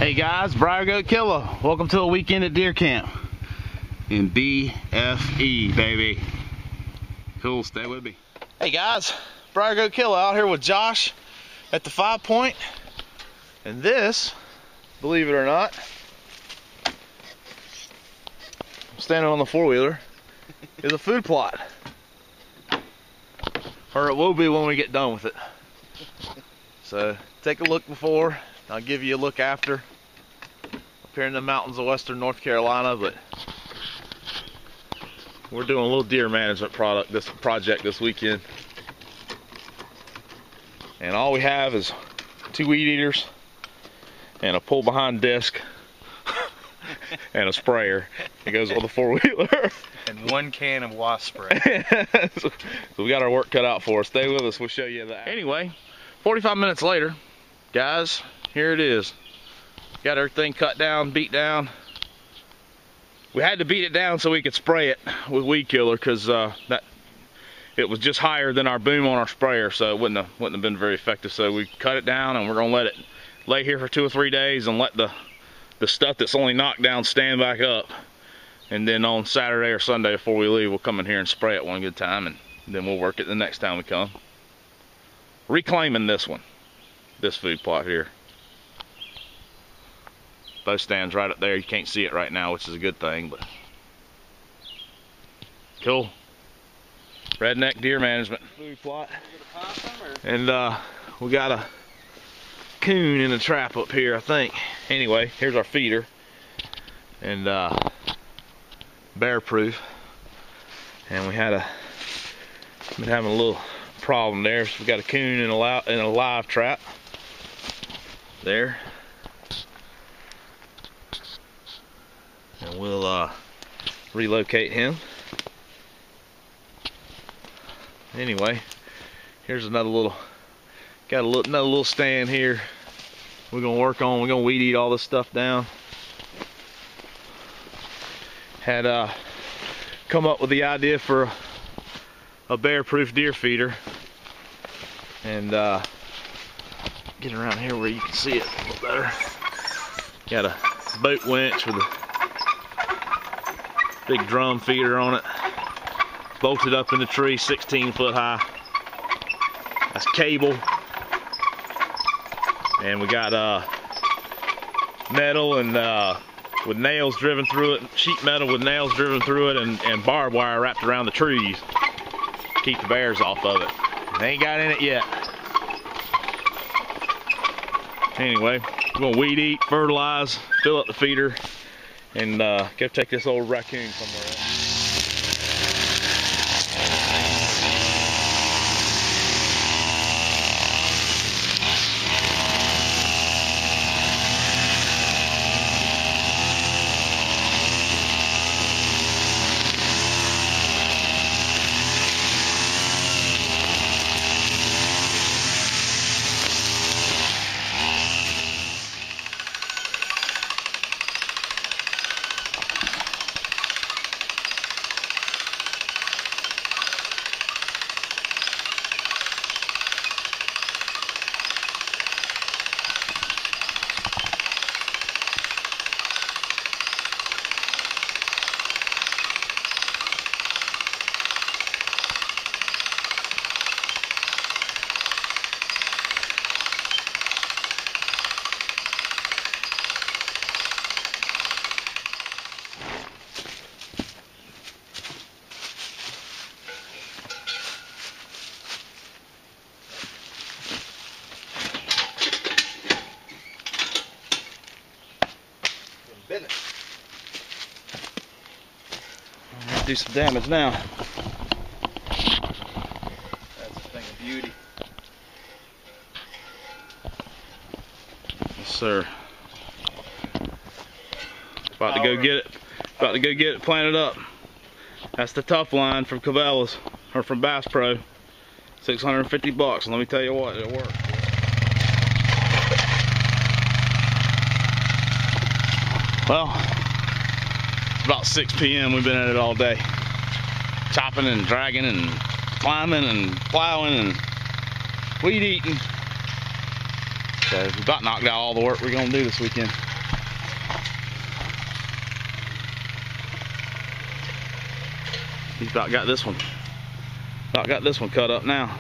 Hey guys, Briar Goat Killer. Welcome to a weekend at deer camp in BFE, baby. Cool, stay with me. Hey guys, Briar Goat Killer out here with Josh at the 5 Point. And this, believe it or not, I'm standing on the four-wheeler, is a food plot. Or it will be when we get done with it. So take a look before, I'll give you a look after. Up here in the mountains of western North Carolina, but we're doing a little deer management project this weekend. And all we have is 2 weed eaters and a pull behind disc and a sprayer. It goes with the four-wheeler. And 1 can of wasp spray. So we got our work cut out for us. Stay with us, we'll show you that. Anyway, 45 minutes later, guys, here it is. Got everything cut down, beat down. We had to beat it down so we could spray it with weed killer, because it was just higher than our boom on our sprayer, so it wouldn't have been very effective. So we cut it down, and we're gonna let it lay here for 2 or 3 days and let the stuff that's only knocked down stand back up. And then on Saturday or Sunday before we leave, we'll come in here and spray it one good time, and then we'll work it the next time we come. Reclaiming this food plot here. Bow stands right up there. You can't see it right now, which is a good thing, but cool. Redneck deer management food plot. And we got a coon in the trap up here, I think. Anyway, here's our feeder. And bear proof. And we been having a little problem there. So we got a coon in a live trap there. And we'll relocate him. Anyway, here's another little, another little stand here we're gonna work on. We're gonna weed eat all this stuff down. Had come up with the idea for a bear-proof deer feeder, and get around here where you can see it a little better. Got a boat winch with a big drum feeder on it, bolted up in the tree, 16 foot high. That's cable, and we got metal and with nails driven through it, sheet metal with nails driven through it, and barbed wire wrapped around the trees to keep the bears off of it. They ain't got in it yet. Anyway, we're gonna weed eat, fertilize, fill up the feeder, and go take this old raccoon somewhere else. Do some damage now. That's a thing of beauty. Yes, sir. About to go get it. About to go get it planted up. That's the tough line from Cabela's, or from Bass Pro. 650 bucks. And let me tell you what, it worked. Well, it's about 6 p.m. We've been at it all day. Chopping and dragging and climbing and plowing and weed eating. So we about knocked out all the work we're gonna do this weekend. He's about got this one. About got this one cut up now.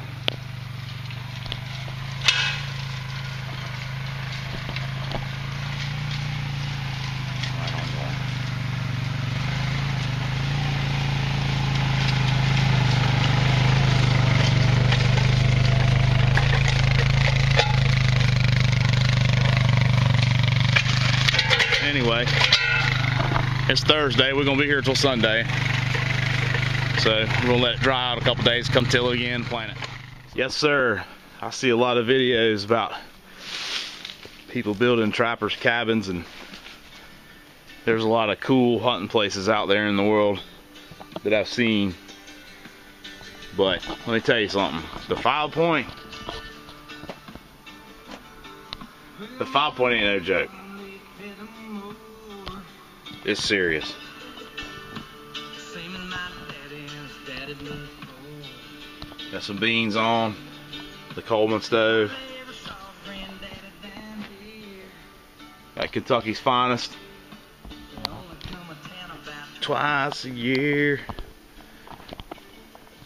Anyway, it's Thursday. We're gonna be here till Sunday, so we're gonna let it dry out a couple days, come till it again, plant it. Yes, sir. I see a lot of videos about people building trappers cabins, and there's a lot of cool hunting places out there in the world that I've seen. But let me tell you something. The 5 Point ain't no joke. It's serious. Got some beans on the Coleman stove. Got Kentucky's finest. Twice a year.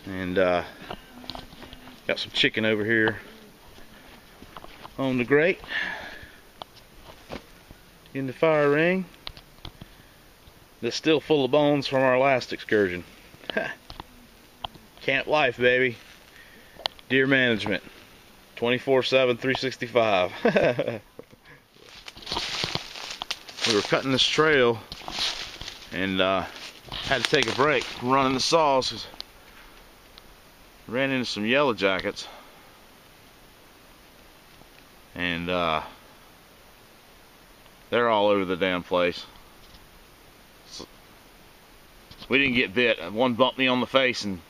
And got some chicken over here on the grate in the fire ring. That's still full of bones from our last excursion. Camp life, baby. Deer management. 24/7, 365. We were cutting this trail and had to take a break from running the saws because ran into some yellow jackets. And they're all over the damn place. We didn't get bit. One bumped me on the face and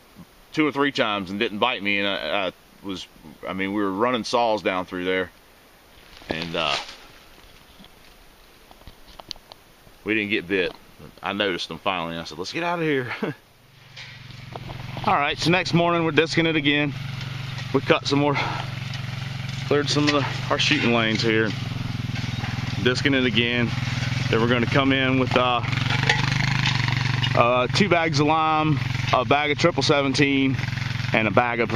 2 or 3 times and didn't bite me, and I mean, we were running saws down through there, and we didn't get bit. I noticed them finally, and I said, let's get out of here. Alright, so next morning we're disking it again. We cut some more, cleared some of our shooting lanes here, disking it again. Then we're going to come in with 2 bags of lime, a bag of 1717, and a bag of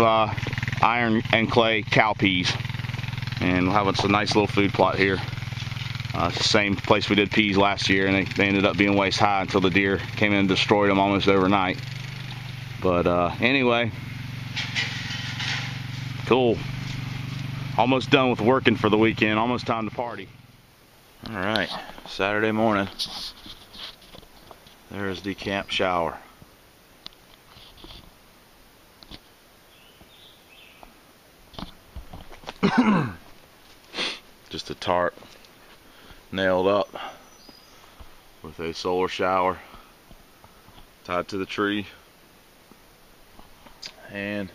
iron and clay cow peas. And we'll have us a nice little food plot here. It's the same place we did peas last year, and they ended up being waist high until the deer came in and destroyed them almost overnight. But anyway, cool. Almost done with working for the weekend. Almost time to party. All right, Saturday morning. There's the camp shower. Just a tarp nailed up with a solar shower tied to the tree and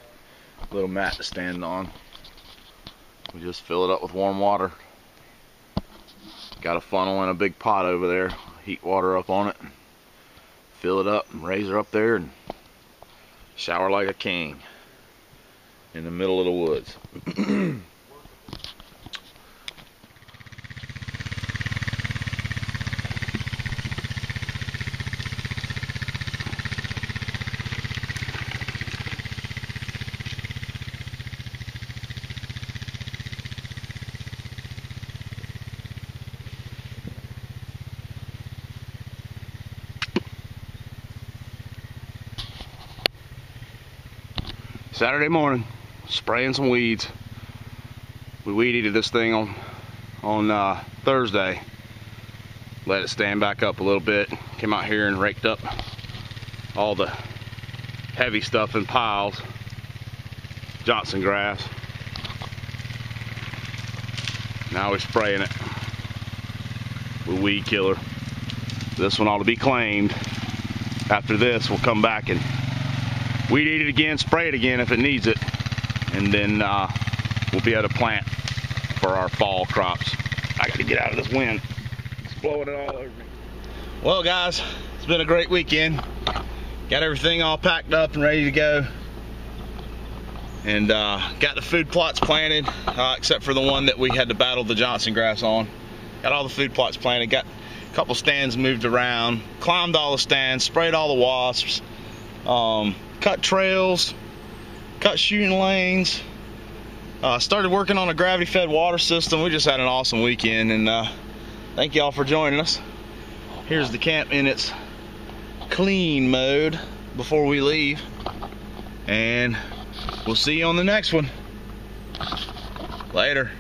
a little mat to stand on. We just fill it up with warm water. Got a funnel and a big pot over there. Heat water up on it. Fill it up and raise her up there and shower like a king in the middle of the woods. Saturday morning, spraying some weeds. We weed eated this thing on Thursday. Let it stand back up a little bit. Came out here and raked up all the heavy stuff in piles. Johnson grass. Now we're spraying it with weed killer. This one ought to be claimed. After this, we'll come back and weed eat it again, spray it again if it needs it, and then we'll be able to plant for our fall crops. I gotta get out of this wind. It's blowing it all over me. Well guys, it's been a great weekend. Got everything all packed up and ready to go. And got the food plots planted, except for the one that we had to battle the Johnson grass on. Got all the food plots planted, got a couple stands moved around, climbed all the stands, sprayed all the wasps. cut trails, cut shooting lanes. Started working on a gravity-fed water system. We just had an awesome weekend, and thank y'all for joining us. Here's the camp in its clean mode before we leave, and we'll see you on the next one. Later.